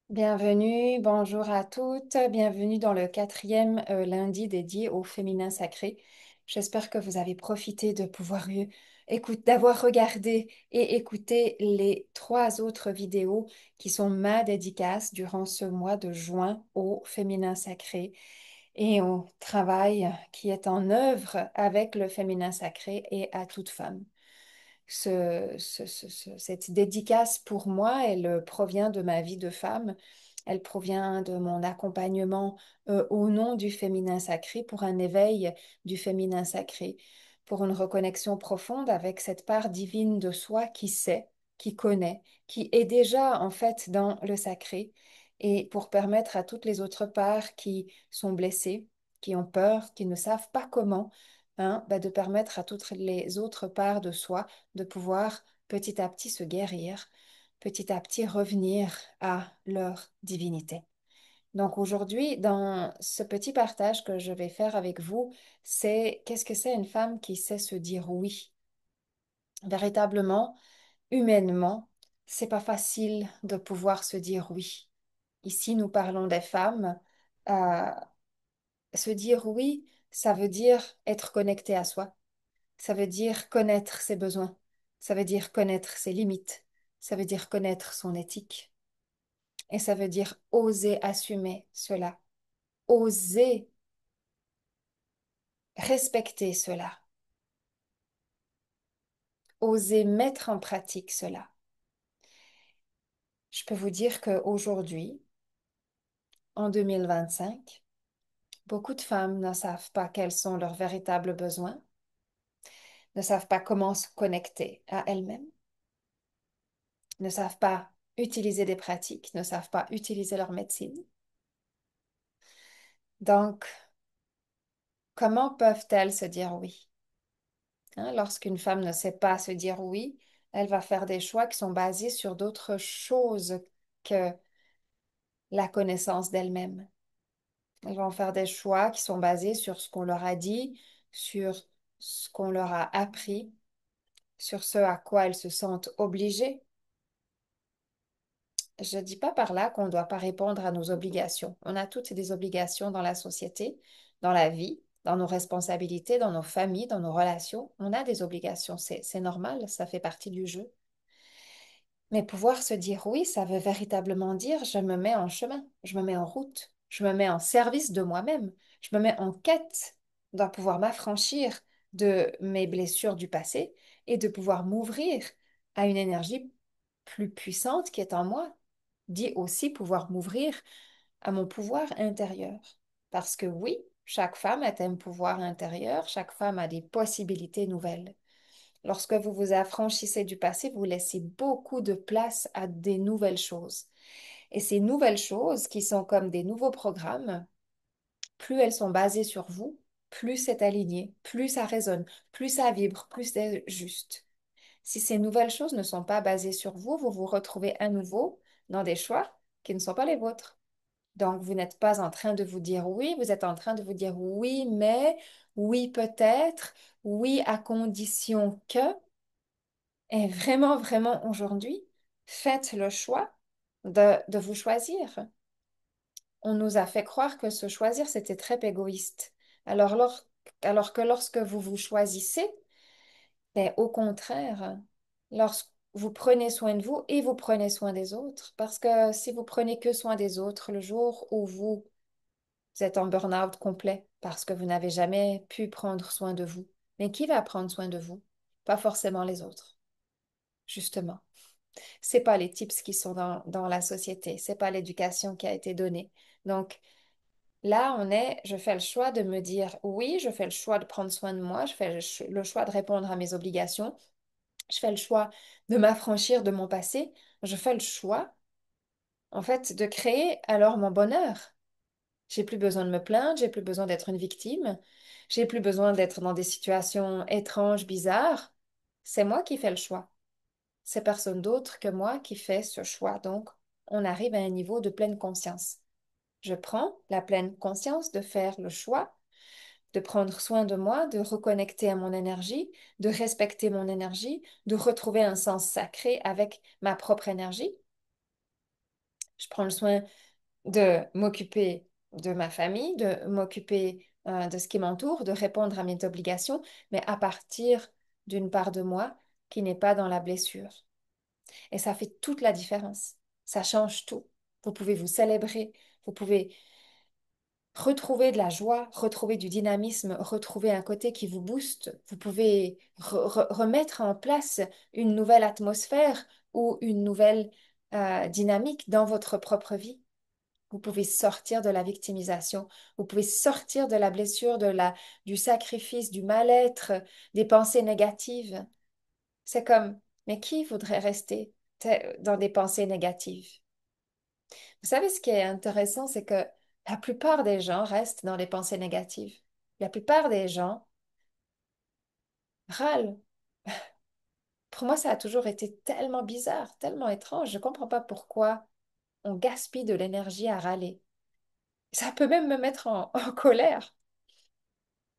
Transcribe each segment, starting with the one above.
Bienvenue, bonjour à toutes, bienvenue dans le quatrième lundi dédié au féminin sacré. J'espère que vous avez profité de pouvoir d'avoir regardé et écouté les trois autres vidéos qui sont ma dédicace durant ce mois de juin au féminin sacré et au travail qui est en œuvre avec le féminin sacré et à toute femme. Cette dédicace pour moi, elle provient de ma vie de femme, elle provient de mon accompagnement au nom du féminin sacré pour un éveil du féminin sacré, pour une reconnexion profonde avec cette part divine de soi qui sait, qui connaît, qui est déjà en fait dans le sacré, et pour permettre à toutes les autres parts qui sont blessées, qui ont peur, qui ne savent pas comment, de permettre à toutes les autres parts de soi de pouvoir petit à petit se guérir, petit à petit revenir à leur divinité. Donc aujourd'hui, dans ce petit partage que je vais faire avec vous, c'est qu'est-ce que c'est une femme qui sait se dire oui? Véritablement, humainement, c'est pas facile de pouvoir se dire oui. Ici, nous parlons des femmes. Euh, Se dire oui, ça veut dire être connecté à soi. Ça veut dire connaître ses besoins. Ça veut dire connaître ses limites. Ça veut dire connaître son éthique. Et ça veut dire oser assumer cela. Oser respecter cela. Oser mettre en pratique cela. Je peux vous dire qu'aujourd'hui, en 2025, beaucoup de femmes ne savent pas quels sont leurs véritables besoins, ne savent pas comment se connecter à elles-mêmes, ne savent pas utiliser des pratiques, ne savent pas utiliser leur médecine. Donc, comment peuvent-elles se dire oui? Lorsqu'une femme ne sait pas se dire oui, elle va faire des choix qui sont basés sur d'autres choses que la connaissance d'elle-même. Elles vont faire des choix qui sont basés sur ce qu'on leur a dit, sur ce qu'on leur a appris, sur ce à quoi elles se sentent obligées. Je ne dis pas par là qu'on ne doit pas répondre à nos obligations. On a toutes des obligations dans la société, dans la vie, dans nos responsabilités, dans nos familles, dans nos relations. On a des obligations, c'est normal, ça fait partie du jeu. Mais pouvoir se dire oui, ça veut véritablement dire je me mets en chemin, je me mets en route, je me mets en service de moi-même, je me mets en quête de pouvoir m'affranchir de mes blessures du passé et de pouvoir m'ouvrir à une énergie plus puissante qui est en moi, dit aussi pouvoir m'ouvrir à mon pouvoir intérieur. Parce que oui, chaque femme a un pouvoir intérieur, chaque femme a des possibilités nouvelles. Lorsque vous vous affranchissez du passé, vous laissez beaucoup de place à des nouvelles choses. Et ces nouvelles choses, qui sont comme des nouveaux programmes, plus elles sont basées sur vous, plus c'est aligné, plus ça résonne, plus ça vibre, plus c'est juste. Si ces nouvelles choses ne sont pas basées sur vous, vous vous retrouvez à nouveau dans des choix qui ne sont pas les vôtres. Donc, vous n'êtes pas en train de vous dire oui, vous êtes en train de vous dire oui, mais, oui, peut-être, oui, à condition que. Et vraiment, vraiment, aujourd'hui, faites le choix de vous choisir. On nous a fait croire que se choisir, c'était très égoïste. Alors, alors que lorsque vous vous choisissez, ben, au contraire, lorsque vous prenez soin de vous et vous prenez soin des autres, parce que si vous prenez que soin des autres, le jour où vous êtes en burn-out complet, parce que vous n'avez jamais pu prendre soin de vous, mais qui va prendre soin de vous? Pas forcément les autres, justement. C'est pas les tips qui sont dans la société, c'est pas l'éducation qui a été donnée. Donc là, je fais le choix de me dire oui, je fais le choix de prendre soin de moi, je fais le choix de répondre à mes obligations, je fais le choix de m'affranchir de mon passé, je fais le choix, en fait, de créer alors mon bonheur. J'ai plus besoin de me plaindre, j'ai plus besoin d'être une victime, j'ai plus besoin d'être dans des situations étranges, bizarres. C'est moi qui fais le choix. C'est personne d'autre que moi qui fait ce choix. Donc, on arrive à un niveau de pleine conscience. Je prends la pleine conscience de faire le choix, de prendre soin de moi, de reconnecter à mon énergie, de respecter mon énergie, de retrouver un sens sacré avec ma propre énergie. Je prends le soin de m'occuper de ma famille, de m'occuper de ce qui m'entoure, de répondre à mes obligations, mais à partir d'une part de moi qui n'est pas dans la blessure. Et ça fait toute la différence. Ça change tout. Vous pouvez vous célébrer, vous pouvez retrouver de la joie, retrouver du dynamisme, retrouver un côté qui vous booste. Vous pouvez remettre en place une nouvelle atmosphère ou une nouvelle dynamique dans votre propre vie. Vous pouvez sortir de la victimisation, vous pouvez sortir de la blessure, du sacrifice, du mal-être, des pensées négatives. C'est comme, mais qui voudrait rester dans des pensées négatives? Vous savez, ce qui est intéressant, c'est que la plupart des gens restent dans les pensées négatives. La plupart des gens râlent. Pour moi, ça a toujours été tellement bizarre, tellement étrange. Je ne comprends pas pourquoi on gaspille de l'énergie à râler. Ça peut même me mettre en colère.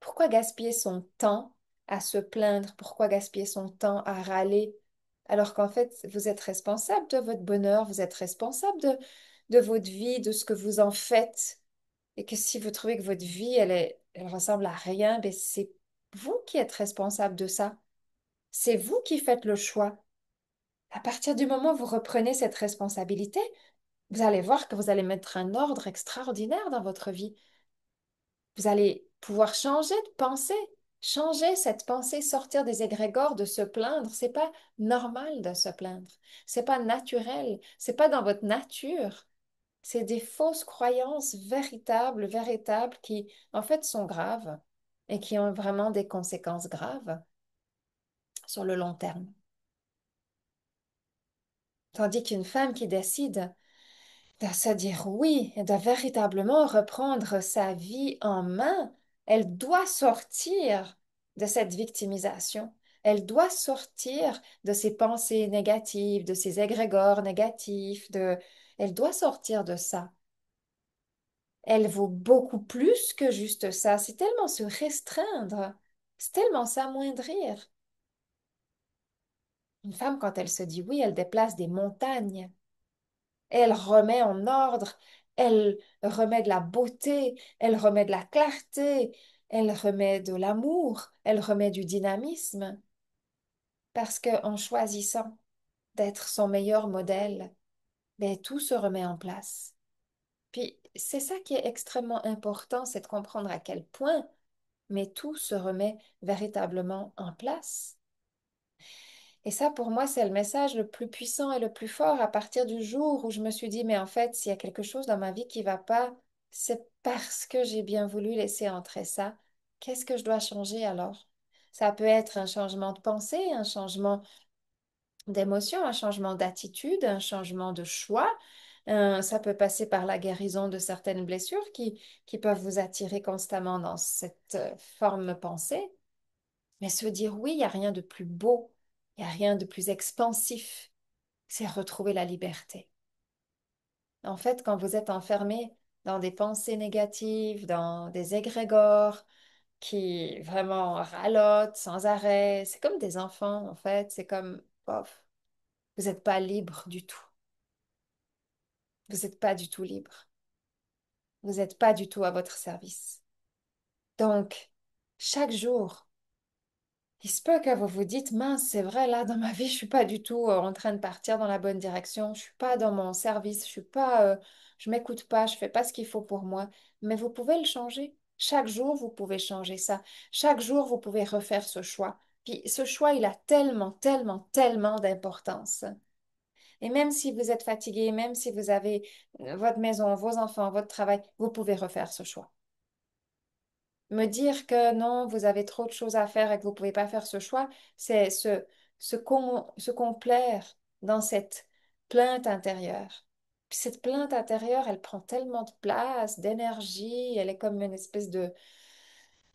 Pourquoi gaspiller son temps à se plaindre? Pourquoi gaspiller son temps à râler? Alors qu'en fait, vous êtes responsable de votre bonheur, vous êtes responsable de votre vie, de ce que vous en faites. Et que si vous trouvez que votre vie, elle ressemble à rien, ben c'est vous qui êtes responsable de ça. C'est vous qui faites le choix. À partir du moment où vous reprenez cette responsabilité, vous allez voir que vous allez mettre un ordre extraordinaire dans votre vie. Vous allez pouvoir changer de pensée, changer cette pensée, sortir des égrégores, de se plaindre. C'est pas normal de se plaindre. C'est pas naturel. C'est pas dans votre nature. C'est des fausses croyances véritables, véritables qui, en fait, sont graves et qui ont vraiment des conséquences graves sur le long terme. Tandis qu'une femme qui décide de se dire oui et de véritablement reprendre sa vie en main, elle doit sortir de cette victimisation. Elle doit sortir de ses pensées négatives, de ses égrégores négatifs, Elle doit sortir de ça. Elle vaut beaucoup plus que juste ça. C'est tellement se restreindre. C'est tellement s'amoindrir. Une femme, quand elle se dit oui, elle déplace des montagnes. Elle remet en ordre. Elle remet de la beauté. Elle remet de la clarté. Elle remet de l'amour. Elle remet du dynamisme. Parce qu'en choisissant d'être son meilleur modèle, ben, tout se remet en place. Puis c'est ça qui est extrêmement important, c'est de comprendre à quel point mais tout se remet véritablement en place. Et ça, pour moi, c'est le message le plus puissant et le plus fort à partir du jour où je me suis dit, mais en fait, s'il y a quelque chose dans ma vie qui va pas, c'est parce que j'ai bien voulu laisser entrer ça. Qu'est-ce que je dois changer alors? Ça peut être un changement de pensée, un changement d'émotion, un changement d'attitude, un changement de choix. Ça peut passer par la guérison de certaines blessures qui peuvent vous attirer constamment dans cette forme pensée. Mais se dire oui, il n'y a rien de plus beau, il n'y a rien de plus expansif, c'est retrouver la liberté. En fait, quand vous êtes enfermé dans des pensées négatives, dans des égrégores qui vraiment ralotent sans arrêt, c'est comme des enfants, en fait, c'est comme, bof, vous n'êtes pas libre du tout. Vous n'êtes pas du tout libre. Vous n'êtes pas du tout à votre service. Donc, chaque jour, il se peut que vous vous dites, mince, c'est vrai, là, dans ma vie, je suis pas du tout en train de partir dans la bonne direction. Je suis pas dans mon service. Je suis pas, je m'écoute pas. Je fais pas ce qu'il faut pour moi. Mais vous pouvez le changer. Chaque jour, vous pouvez changer ça. Chaque jour, vous pouvez refaire ce choix. Puis ce choix, il a tellement, tellement, tellement d'importance. Et même si vous êtes fatigué, même si vous avez votre maison, vos enfants, votre travail, vous pouvez refaire ce choix. Me dire que non, vous avez trop de choses à faire et que vous ne pouvez pas faire ce choix, c'est se complaire dans cette plainte intérieure. Puis cette plainte intérieure, elle prend tellement de place, d'énergie, elle est comme une espèce de,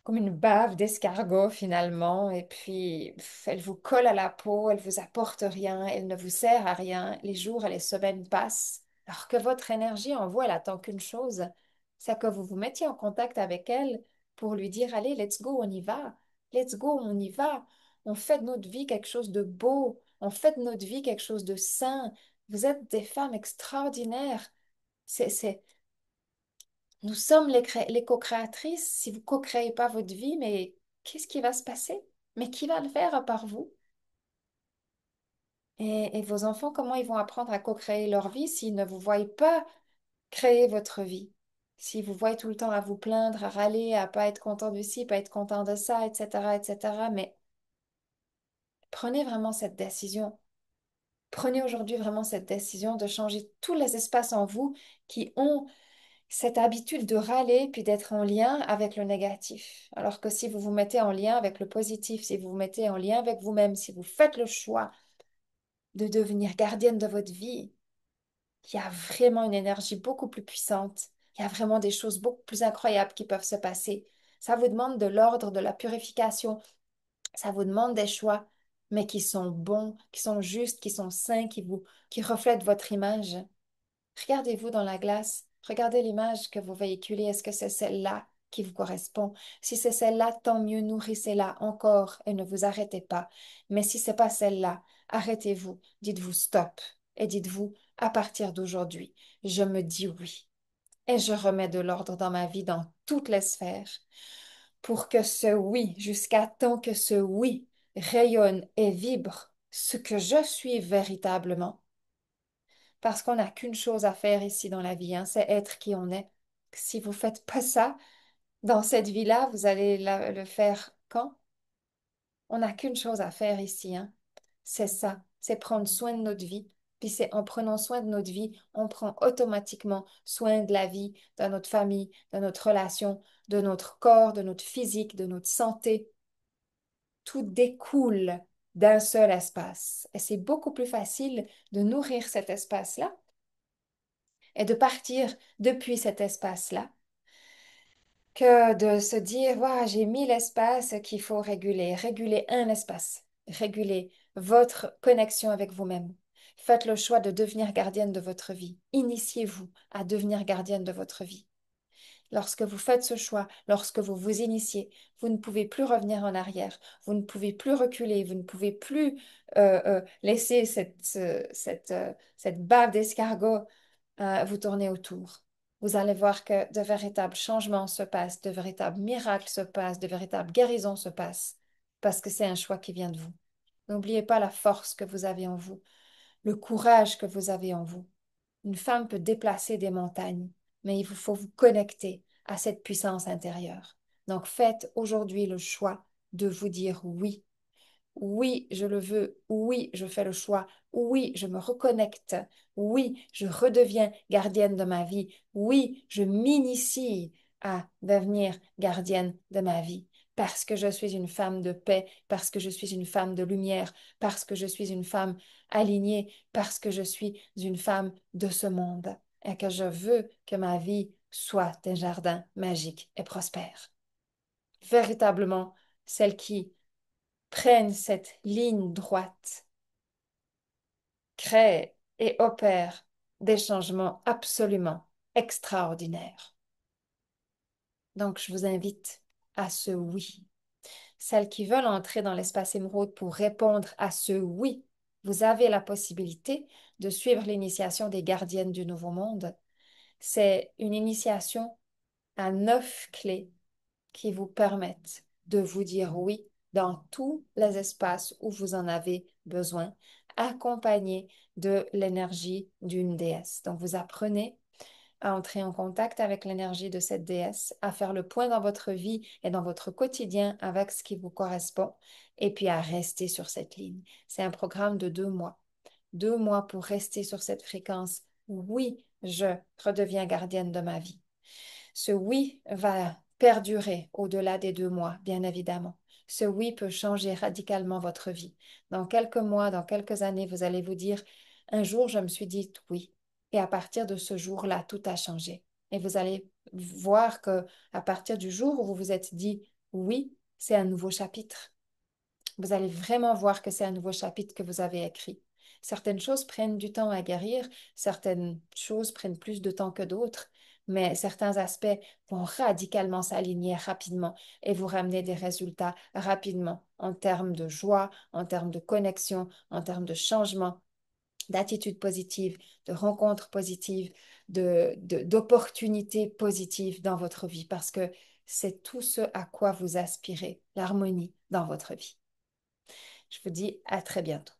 comme une bave d'escargot finalement, et puis elle vous colle à la peau, elle vous apporte rien, elle ne vous sert à rien. Les jours et les semaines passent, alors que votre énergie en vous, elle attend qu'une chose, c'est que vous vous mettiez en contact avec elle pour lui dire, allez, let's go, on y va, let's go, on y va, on fait de notre vie quelque chose de beau, on fait de notre vie quelque chose de sain, Vous êtes des femmes extraordinaires. C'est, nous sommes les co-créatrices. Si vous co-créez pas votre vie, mais qu'est-ce qui va se passer? Mais qui va le faire à part vous? Et vos enfants, comment ils vont apprendre à co-créer leur vie s'ils ne vous voient pas créer votre vie? S'ils vous voient tout le temps à vous plaindre, à râler, à pas être content de ci, pas être content de ça, etc., etc. Mais prenez vraiment cette décision. Prenez aujourd'hui vraiment cette décision de changer tous les espaces en vous qui ont cette habitude de râler puis d'être en lien avec le négatif. Alors que si vous vous mettez en lien avec le positif, si vous vous mettez en lien avec vous-même, si vous faites le choix de devenir gardienne de votre vie, il y a vraiment une énergie beaucoup plus puissante. Il y a vraiment des choses beaucoup plus incroyables qui peuvent se passer. Ça vous demande de l'ordre, de la purification. Ça vous demande des choix, mais qui sont bons, qui sont justes, qui sont sains, qui reflètent votre image. Regardez-vous dans la glace. Regardez l'image que vous véhiculez. Est-ce que c'est celle-là qui vous correspond? Si c'est celle-là, tant mieux, nourrissez-la encore et ne vous arrêtez pas. Mais si c'est pas celle-là, arrêtez-vous, dites-vous stop et dites-vous à partir d'aujourd'hui, je me dis oui et je remets de l'ordre dans ma vie dans toutes les sphères pour que ce oui, jusqu'à temps que ce oui rayonne et vibre ce que je suis véritablement. Parce qu'on n'a qu'une chose à faire ici dans la vie, hein, c'est être qui on est. Si vous faites pas ça dans cette vie-là, vous allez le faire quand? On n'a qu'une chose à faire ici, hein. C'est ça, c'est prendre soin de notre vie. Puis c'est en prenant soin de notre vie, on prend automatiquement soin de la vie, de notre famille, de notre relation, de notre corps, de notre physique, de notre santé. Tout découle d'un seul espace. Et c'est beaucoup plus facile de nourrir cet espace-là et de partir depuis cet espace-là que de se dire, ouais, j'ai 1000 espaces qu'il faut réguler. Réguler un espace. Réguler votre connexion avec vous-même. Faites le choix de devenir gardienne de votre vie. Initiez-vous à devenir gardienne de votre vie. Lorsque vous faites ce choix, lorsque vous vous initiez, vous ne pouvez plus revenir en arrière, vous ne pouvez plus reculer, vous ne pouvez plus laisser cette bave d'escargot vous tourner autour. Vous allez voir que de véritables changements se passent, de véritables miracles se passent, de véritables guérisons se passent, parce que c'est un choix qui vient de vous. N'oubliez pas la force que vous avez en vous, le courage que vous avez en vous. Une femme peut déplacer des montagnes, mais il vous faut vous connecter à cette puissance intérieure. Donc faites aujourd'hui le choix de vous dire oui. Oui, je le veux. Oui, je fais le choix. Oui, je me reconnecte. Oui, je redeviens gardienne de ma vie. Oui, je m'initie à devenir gardienne de ma vie. Parce que je suis une femme de paix, parce que je suis une femme de lumière, parce que je suis une femme alignée, parce que je suis une femme de ce monde et que je veux que ma vie soit un jardin magique et prospère. Véritablement, celle qui prennent cette ligne droite, créent et opèrent des changements absolument extraordinaires. Donc, je vous invite à ce oui. Celles qui veulent entrer dans l'espace émeraude pour répondre à ce oui, vous avez la possibilité de suivre l'initiation des gardiennes du Nouveau Monde. C'est une initiation à 9 clés qui vous permettent de vous dire oui dans tous les espaces où vous en avez besoin, accompagné de l'énergie d'une déesse. Donc, vous apprenez à entrer en contact avec l'énergie de cette déesse, à faire le point dans votre vie et dans votre quotidien avec ce qui vous correspond, et puis à rester sur cette ligne. C'est un programme de 2 mois. 2 mois pour rester sur cette fréquence. Oui, je redeviens gardienne de ma vie. Ce oui va perdurer au-delà des 2 mois, bien évidemment. Ce oui peut changer radicalement votre vie. Dans quelques mois, dans quelques années, vous allez vous dire, un jour, je me suis dit oui. Et à partir de ce jour-là, tout a changé. Et vous allez voir que à partir du jour où vous vous êtes dit oui, c'est un nouveau chapitre. Vous allez vraiment voir que c'est un nouveau chapitre que vous avez écrit. Certaines choses prennent du temps à guérir, certaines choses prennent plus de temps que d'autres, mais certains aspects vont radicalement s'aligner rapidement et vous ramener des résultats rapidement en termes de joie, en termes de connexion, en termes de changement. d'attitudes positives, de rencontres positives, d'opportunités positives dans votre vie parce que c'est tout ce à quoi vous aspirez, l'harmonie dans votre vie. Je vous dis à très bientôt.